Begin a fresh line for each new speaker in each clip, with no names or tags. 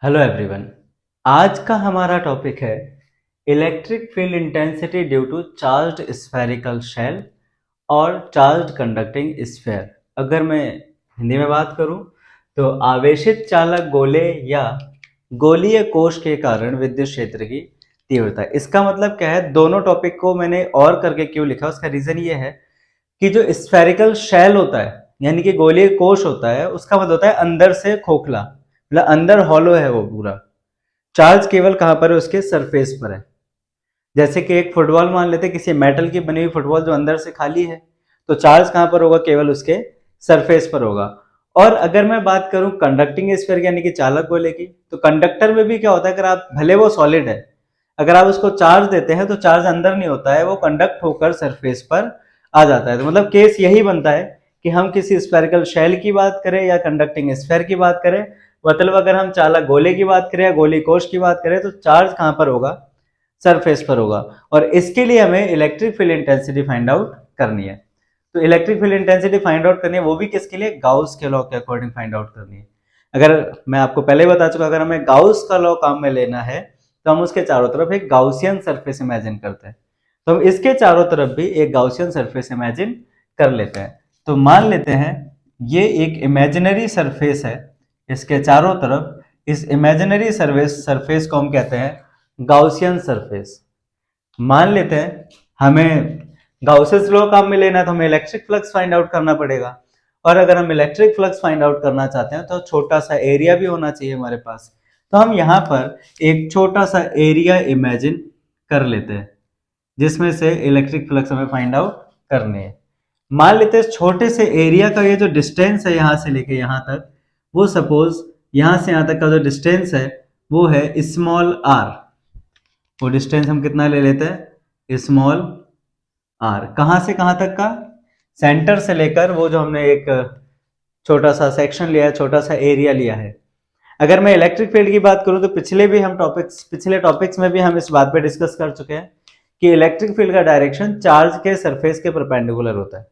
Hello everyone. आज का हमारा टॉपिक है electric field intensity due to charged spherical shell और चार्ज्ड कंडक्टिंग स्फीयर। अगर मैं हिंदी में बात करूं तो आवेशित चालक गोले या गोलीय कोश के कारण विद्युत क्षेत्र की तीव्रता। इसका मतलब क्या है, दोनों टॉपिक को मैंने और करके क्यों लिखा, उसका रीजन ये है कि जो स्फेरिकल शेल होता है यानी कि गोलीय कोश होता है, उसका मतलब होता है अंदर से खोखला, मतलब अंदर हॉलो है वो पूरा। चार्ज केवल कहां पर है, उसके सरफेस पर है। जैसे कि एक फुटबॉल मान लेते हैं, किसी मेटल की बनी हुई फुटबॉल जो अंदर से खाली है, तो चार्ज कहां पर होगा, केवल उसके सरफेस पर होगा। और अगर मैं बात करूं कंडक्टिंग स्फीयर यानी कि चालक गोले की, तो कंडक्टर में भी क्या होता है, अगर आप भले वो सॉलिड है, अगर आप उसको चार्ज देते हैं तो चार्ज अंदर नहीं होता है, वो कंडक्ट होकर सरफेस पर आ जाता है। तो मतलब केस यही बनता है कि हम किसी स्फेरिकल शेल की बात करें या कंडक्टिंग स्फीयर की बात करें, मतलब अगर हम चालक गोले की बात करें या गोली कोश की बात करें, तो चार्ज कहां पर होगा, सरफेस पर होगा। और इसके लिए हमें electric field intensity find out करनी है। तो electric field intensity find out करनी है, वो भी किसके लिए, गाउस के लॉ के अकॉर्डिंग फाइंड आउट करनी है। अगर मैं आपको पहले बता चुका, अगर हमें गाउस का लॉ काम में लेना है तो हम उसके चारों तरफ एक गाउसियन सरफेस इमेजिन करते हैं। तो हम इसके चारों तरफ भी एक गाउसियन सरफेस इमेजिन कर लेते हैं। तो मान लेते हैं ये एक इमेजिनरी सरफेस है, इसके चारों तरफ इस इमेजिनरी सरफेस को हम कहते हैं गाउसियन सरफेस। मान लेते हैं हमें गाउसेस लॉ काम में लेना है, तो हमें इलेक्ट्रिक फ्लक्स फाइंड आउट करना पड़ेगा। और अगर हम इलेक्ट्रिक फ्लक्स फाइंड आउट करना चाहते हैं तो छोटा सा एरिया भी होना चाहिए हमारे पास। तो हम यहाँ पर एक छोटा सा एरिया इमेजिन कर लेते हैं जिसमें से इलेक्ट्रिक फ्लक्स हमें फाइंड आउट करने हैं। मान लेते हैं छोटे से एरिया का ये जो डिस्टेंस है यहाँ से लेके यहाँ तक, वो सपोज यहाँ से यहाँ तक का जो डिस्टेंस है वो है स्मॉल आर। वो डिस्टेंस हम कितना ले लेते हैं, स्मॉल आर। कहां से कहां तक का, सेंटर से लेकर वो जो हमने एक छोटा सा सेक्शन लिया है, छोटा सा एरिया लिया है। अगर मैं इलेक्ट्रिक फील्ड की बात करूं तो पिछले टॉपिक्स में भी हम इस बात पे डिस्कस कर चुके हैं कि इलेक्ट्रिक फील्ड का डायरेक्शन चार्ज के सरफेस के परपेंडिकुलर होता है।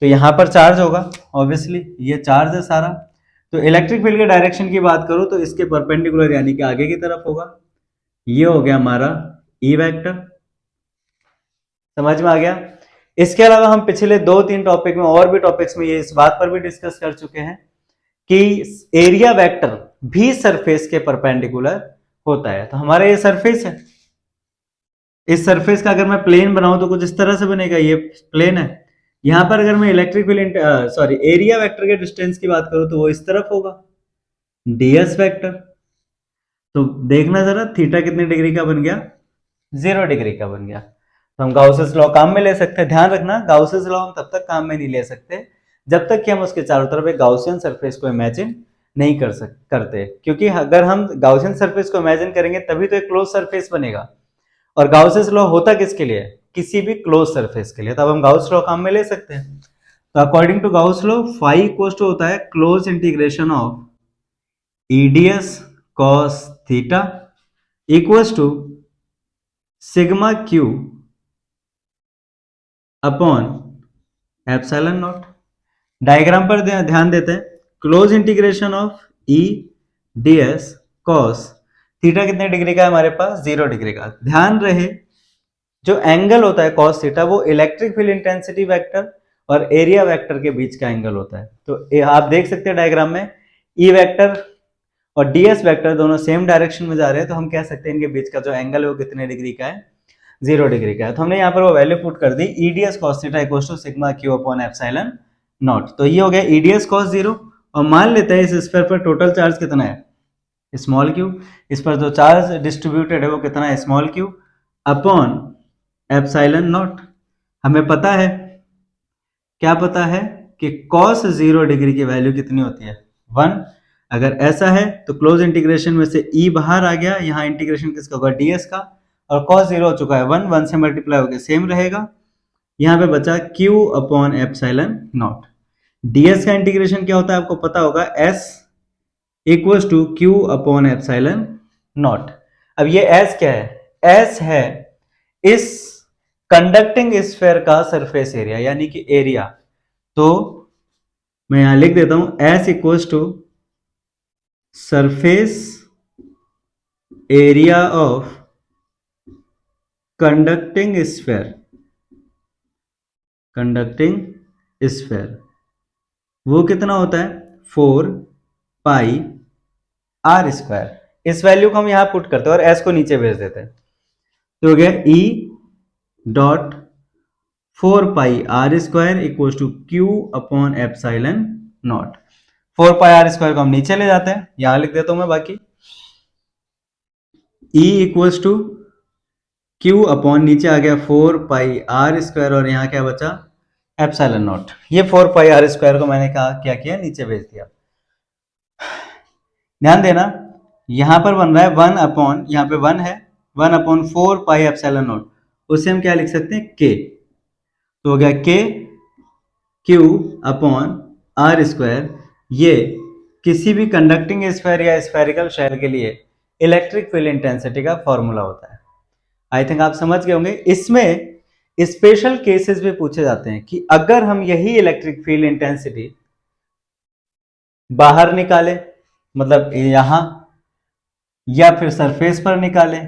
तो यहां पर चार्ज होगा, ऑब्वियसली ये चार्ज है सारा। तो इलेक्ट्रिक फील्ड के डायरेक्शन की बात करूं तो इसके परपेंडिकुलर यानी कि आगे की तरफ होगा। ये हो गया हमारा ई वेक्टर, समझ में आ गया। इसके अलावा हम पिछले 2-3 टॉपिक में और भी टॉपिक्स में ये इस बात पर भी डिस्कस कर चुके हैं कि एरिया वेक्टर भी सरफेस के परपेंडिकुलर होता है। तो हमारा ये सरफेस है, इस सरफेस का अगर मैं प्लेन बनाऊं तो कुछ इस तरह से बनेगा, ये प्लेन है। यहां पर अगर मैं इलेक्ट्रिक फील्ड एरिया वेक्टर के डिस्टेंस की बात करूं तो वो इस तरफ होगा, डीएस वेक्टर। तो देखना जरा थीटा कितने डिग्री का बन गया, 0 डिग्री का बन गया। तो हम गाउसेस लॉ काम में ले सकते हैं। ध्यान रखना, गाउसेस लॉ हम तब तक काम में नहीं ले सकते जब तक कि हम उसके चारों तरफ एक गाउसियन सरफेस को इमेजिन नहीं करते, क्योंकि अगर हम गाउसियन सरफेस को इमेजिन करेंगे तभी तो एक क्लोज सरफेस बनेगा। और गाउसेस लॉ होता किसके लिए, किसी भी क्लोज सरफेस के लिए। तब हम गाउस लॉ काम में ले सकते हैं। तो according to Gauss law phi equal to होता है close integration of EDS cos theta equals to sigma Q upon epsilon naught. Diagram पर ध्यान देते हैं। Close integration of E D S cos theta कितने डिग्री का है हमारे पास, 0 डिग्री का। ध्यान रहे जो एंगल होता है कॉस थीटा वो इलेक्ट्रिक फील्ड इंटेंसिटी वेक्टर और एरिया वेक्टर के बीच का एंगल होता है। तो आप देख सकते हैं डायग्राम में ई वेक्टर और डीएस वेक्टर दोनों सेम डायरेक्शन में जा रहे हैं, तो हम कह सकते हैं इनके बीच का जो एंगल है वो कितने डिग्री का है, 0 डिग्री का है। तो हमने यहाँ पर वो वैल्यू पुट कर दी, EDS cos theta equals to sigma Q upon epsilon naught. तो ये हो गया ईडीएस कॉस 0। और मान लेते हैं इस स्फीयर पर टोटल चार्ज कितना है, स्मॉल क्यू। इस पर जो चार्ज डिस्ट्रीब्यूटेड है वो कितना है, small Q upon epsilon not. हमें पता है, क्या पता है कि cos 0 डिग्री की वैल्यू कितनी होती है, 1। अगर ऐसा है तो क्लोज इंटीग्रेशन में से e बाहर आ गया, यहाँ इंटीग्रेशन किसका होगा, ds का। और cos 0 हो चुका है 1, 1 से मल्टीप्लाई होकर सेम रहेगा। यहाँ पे बचा q upon epsilon naught. ds का इंटीग्रेशन क्या होता है आपको पता होगा, s equals to q upon epsilon naught. अब ये s क्या है, s है इस कंडक्टिंग स्फीयर का सरफेस एरिया यानी कि एरिया। तो मैं यहां लिख देता हूं s equals to surface area of conducting sphere वो कितना होता है 4 पाई r स्क्वायर। इस वैल्यू को हम यहां पुट करते हैं और s को नीचे भेज देते हैं, तो हो गया E dot 4 pi r square equal to Q upon epsilon naught. 4 pi r square को हम नीचे ले जाते हैं, यहां लिख देता हूं मैं बाकी E equal to Q upon नीचे आ गया 4 पाई r स्क्वायर और यहां क्या बचा एप्सिलॉन नॉट। ये 4 पाई r स्क्वायर को मैंने कहा क्या किया नीचे भेज दिया। ध्यान देना यहां पर बन रहा है 1 अपॉन, यहां पे 1 है 1/4 पाई एप्सिलॉन नॉट, उसे हम क्या लिख सकते हैं k, तो हो गया k Q upon r square. ये किसी भी कंडक्टिंग स्फीयर या स्फेरिकल शेल के लिए इलेक्ट्रिक फील्ड इंटेंसिटी का फॉर्मूला होता है। आई थिंक आप समझ गए होंगे। इसमें स्पेशल केसेस भी पूछे जाते हैं कि अगर हम यही इलेक्ट्रिक फील्ड इंटेंसिटी बाहर निकाले, मतलब यहां, या फिर सरफेस पर निकाले,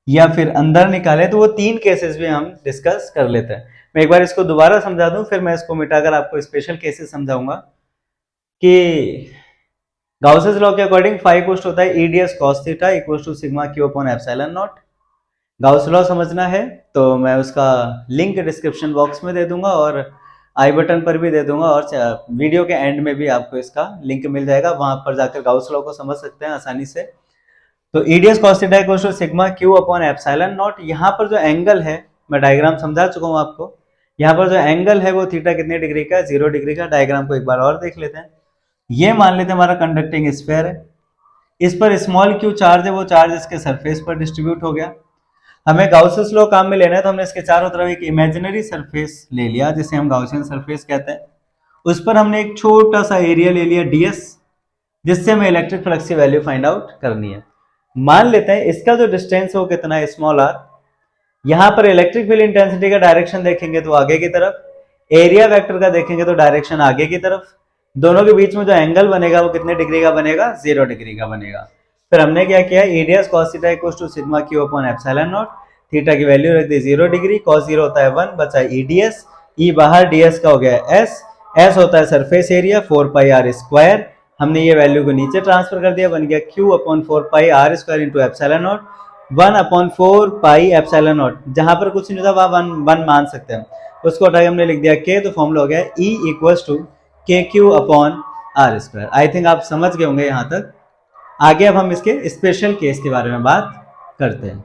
या फिर अंदर निकाले, तो वो 3 केसेस भी हम डिस्कस कर लेते हैं। मैं एक बार इसको दोबारा समझा दूं, फिर मैं इसको मिटाकर आपको स्पेशल केसेस समझाऊंगा कि गाउसेस लॉ के अकॉर्डिंग फाई इक्वल होता है EDS cos theta equal to sigma Q upon epsilon naught. Gauss law समझना है तो मैं उसका लिंक डिस्क्रिप्शन बॉक्स में दे दूंगा और आई बटन पर भी दे दूंगा, और वीडियो के एंड में भी आपको इसका लिंक मिल जाएगा, वहां पर जाकर गाउस लॉ को समझ सकते हैं आसानी से। तो EDS cos theta equal to sigma Q upon epsilon naught. यहाँ पर जो एंगल है मैं डायग्राम समझा चुका हूँ आपको, यहाँ पर जो एंगल है वो थीटा कितने डिग्री का, 0 डिग्री का। डायग्राम को एक बार और देख लेते हैं। ये मान लेते हैं हमारा कंडक्टिंग स्फीयर है, इस पर स्मॉल क्यू चार्ज है, वो चार्ज इसके सरफेस पर डिस्ट्रीब्यूट हो गया। हमें गाउसियन लॉ काम में लेना है, तो हमने इसके चारों तरफ एक इमेजिनरी सरफेस ले लिया जिसे हम गाउसियन सरफेस कहते हैं। उस पर हमने एक छोटा सा एरिया ले लिया ds, जिससे हमें इलेक्ट्रिक फ्लक्स की वैल्यू फाइंड आउट करनी है। मान लेते हैं इसका जो डिस्टेंस है वो कितना है, स्मॉल r। यहां पर इलेक्ट्रिक फील्ड इंटेंसिटी का डायरेक्शन देखेंगे तो आगे की तरफ, एरिया वेक्टर का देखेंगे तो डायरेक्शन आगे की तरफ। दोनों के बीच में जो एंगल बनेगा वो कितने डिग्री का बनेगा, 0 डिग्री का बनेगा। फिर हमने क्या किया, EDS cos theta equals to sigma Q upon epsilon naught. Theta की वैल्यू रख दी 0 डिग्री, cos 0 होता है 1, बचा ईडीएस, ई बाहर ds का हो गया s होता है surface area 4 pi r square. हमने ये वैल्यू को नीचे ट्रांसफर कर दिया, बन गया q upon 4 pi r square into epsilon not, 1 upon 4 pi epsilon not. जहां पर कुछ नहीं था वहां 1 मान सकते हैं, उसको हटा के हमने लिख दिया k, तो फॉर्मूला हो गया E equals to k q upon r square. I think आप समझ गए होंगे यहाँ तक। आगे अब हम इसके स्पेशल केस के बारे में बात करते हैं।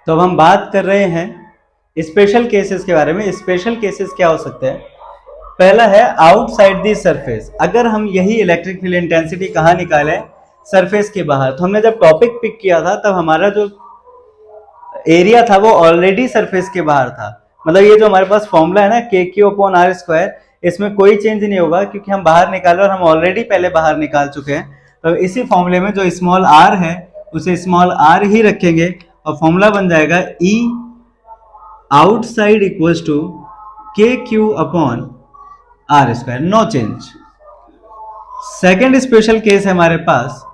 तो अब हम बात कर रहे हैं स्पेशल केसेस के बारे में। स्पेशल केसेस क्या हो सकते हैं, पहला है आउटसाइड दी सरफेस। अगर हम यही इलेक्ट्रिक फील्ड इंटेंसिटी कहाँ निकाले, सरफेस के बाहर। तो हमने जब टॉपिक पिक किया था तब हमारा जो एरिया था वो ऑलरेडी सरफेस के बाहर था। मतलब ये जो हमारे पास फॉर्मूला है ना के क्यू अपॉन आर स्क्वायर, इसमें कोई चेंज नहीं होगा क्योंकि हम बाहर निकाले और हम ऑलरेडी पहले बाहर निकाल चुके हैं। तो इसी फॉर्मूले में जो स्मॉल आर है उसे स्मॉल आर ही रखेंगे और फॉर्मूला बन जाएगा E outside equals to k q upon r square, no change. Second special case है हमारे पास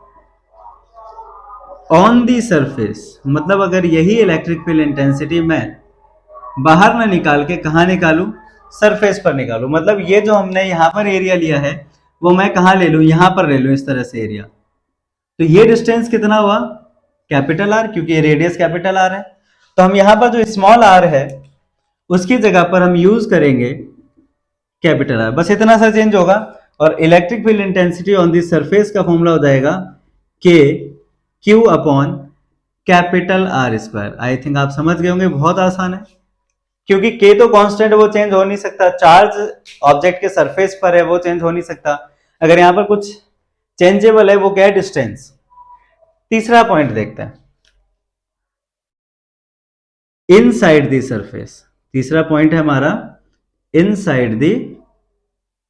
ऑन दी सरफेस। मतलब अगर यही इलेक्ट्रिक फील्ड इंटेंसिटी मैं बाहर ना निकाल के कहा निकालू, सरफेस पर निकालू। मतलब ये जो हमने यहां पर एरिया लिया है वो मैं कहां ले लू, यहां पर ले लू इस तरह से एरिया। तो ये डिस्टेंस कितना हुआ, कैपिटल आर, क्योंकि ये रेडियस कैपिटल आर है। तो हम यहां पर जो स्मॉल आर है उसकी जगह पर हम यूज करेंगे कैपिटल आर, बस इतना सा चेंज होगा। और electric field intensity on the surface का फॉर्मूला हो जाएगा के q upon capital R square. I think आप समझ गए होंगे, बहुत आसान है क्योंकि के तो कांस्टेंट है, वो चेंज हो नहीं सकता। चार्ज ऑब्जेक्ट के सरफेस पर है, वो चेंज हो नहीं सकता। अगर यहां पर कुछ चेंजेबल है वो क्या है, डिस्टेंस। तीसरा पॉइंट देखते हैं, इनसाइड द सरफेस। तीसरा पॉइंट है हमारा इनसाइड द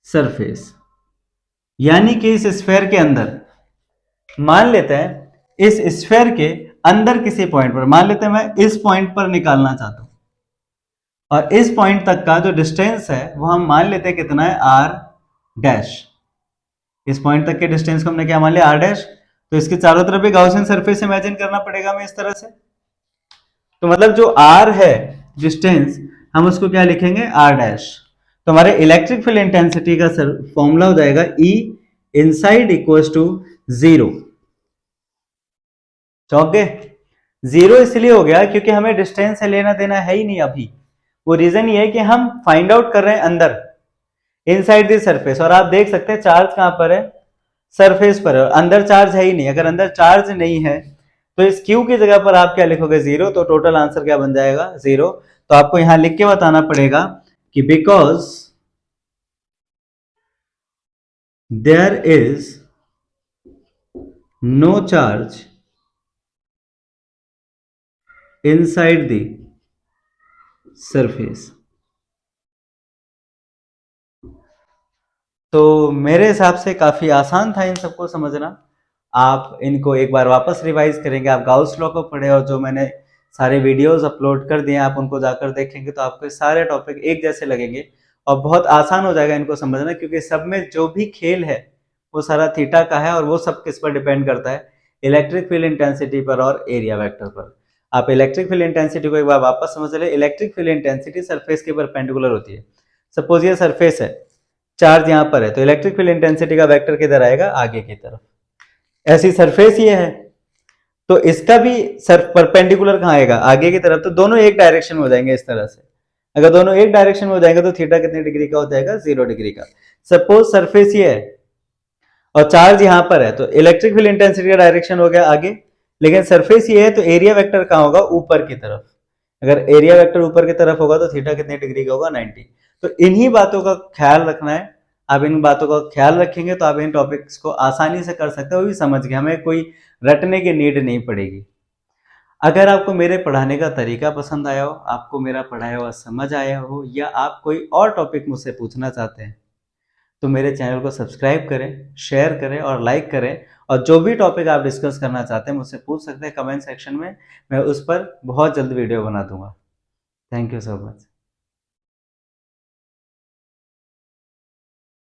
सरफेस, यानी कि इस स्फीयर के अंदर। मान लेते हैं इस स्फीयर के अंदर किसी पॉइंट पर, मान लेते हैं मैं इस पॉइंट पर निकालना चाहता हूं और इस पॉइंट तक का जो डिस्टेंस है वो हम मान लेते हैं कितना है, आर डैश। इस पॉइंट तक के डिस्टेंस को हमने क्या मान लिया, आर डैश। तो इसके चारों तरफ भी गाउसियन सरफेस इमेजिन करना पड़ेगा हमें इस तरह से। तो मतलब जो आर है डिस्टेंस, हम उसको क्या लिखेंगे, आर डैश। तो हमारे इलेक्ट्रिक फील्ड इंटेंसिटी का फॉर्मूला हो जाएगा ई इनसाइड इक्वल्स टू 0। चौक गए? 0 इसलिए हो गया क्योंकि हमें डिस्टेंस से लेना देना है ही नहीं अभी। वो रीजन ये है कि हम फाइंड आउट कर रहे हैं अंदर, इनसाइड द सरफेस। और आप देख सकते हैं चार्ज कहां पर है, सरफेस पर है, अंदर चार्ज है ही नहीं। अगर अंदर चार्ज नहीं है तो इस क्यू की जगह पर आप क्या लिखोगे, 0। तो टोटल आंसर क्या बन जाएगा, 0। तो आपको यहां लिख के बताना पड़ेगा कि because there is no charge inside the surface. तो मेरे हिसाब से काफी आसान था इन सबको समझना। आप इनको एक बार वापस रिवाइज करेंगे, आप गाउस लॉ को पढ़े और जो मैंने सारे वीडियोस अपलोड कर दिए आप उनको जाकर देखेंगे तो आपको सारे टॉपिक एक जैसे लगेंगे और बहुत आसान हो जाएगा इनको समझना, क्योंकि सब में जो भी खेल है वो सारा थीटा का है और वो सब किस पर डिपेंड करता है, इलेक्ट्रिक फील्ड इंटेंसिटी पर और एरिया वेक्टर पर। आप इलेक्ट्रिक फील्ड इंटेंसिटी को एक बार वापस समझ ले। इलेक्ट्रिक फील्ड इंटेंसिटी सरफेस के परपेंडिकुलर होती है। सपोज ये सरफेस है, चार्ज यहां पर है, तो इलेक्ट्रिक फील्ड इंटेंसिटी का वेक्टर किधर आएगा, आगे की तरफ। ऐसी सरफेस ये है तो इसका भी सर परपेंडिकुलर कहां आएगा, आगे की तरफ। तो दोनों एक डायरेक्शन में हो जाएंगे इस तरह से। अगर दोनों एक डायरेक्शन में हो जाएंगे तो थीटा कितने डिग्री का हो जाएगा, 0 डिग्री का। सपोज सरफेस ये है और चार्ज यहां पर है, तो इलेक्ट्रिक फील्ड इंटेंसिटी का डायरेक्शन हो गया आगे। लेकिन सरफेस ये है तो एरिया वेक्टर कहां होगा, ऊपर की तरफ। अगर एरिया वेक्टर ऊपर की तरफ होगा तो थीटा कितने डिग्री का होगा, 90। तो इन्हीं बातों का ख्याल रखना है। आप इन बातों का ख्याल रखेंगे तो आप इन टॉपिक्स को आसानी से कर सकते हो, वो भी समझ के, हमें कोई रटने की नीड नहीं पड़ेगी। अगर आपको मेरे पढ़ाने का तरीका पसंद आया हो, आपको मेरा पढ़ाया हुआ समझ आया हो, या आप कोई और टॉपिक मुझसे पूछना चाहते हैं तो मेरे चैनल को सब्सक्राइब करें, शेयर करें और लाइक करें। और जो भी टॉपिक आप डिस्कस करना चाहते हैं मुझसे पूछ सकते हैं कमेंट सेक्शन में, मैं उस पर बहुत जल्द वीडियो बना दूंगा। Thank you so much.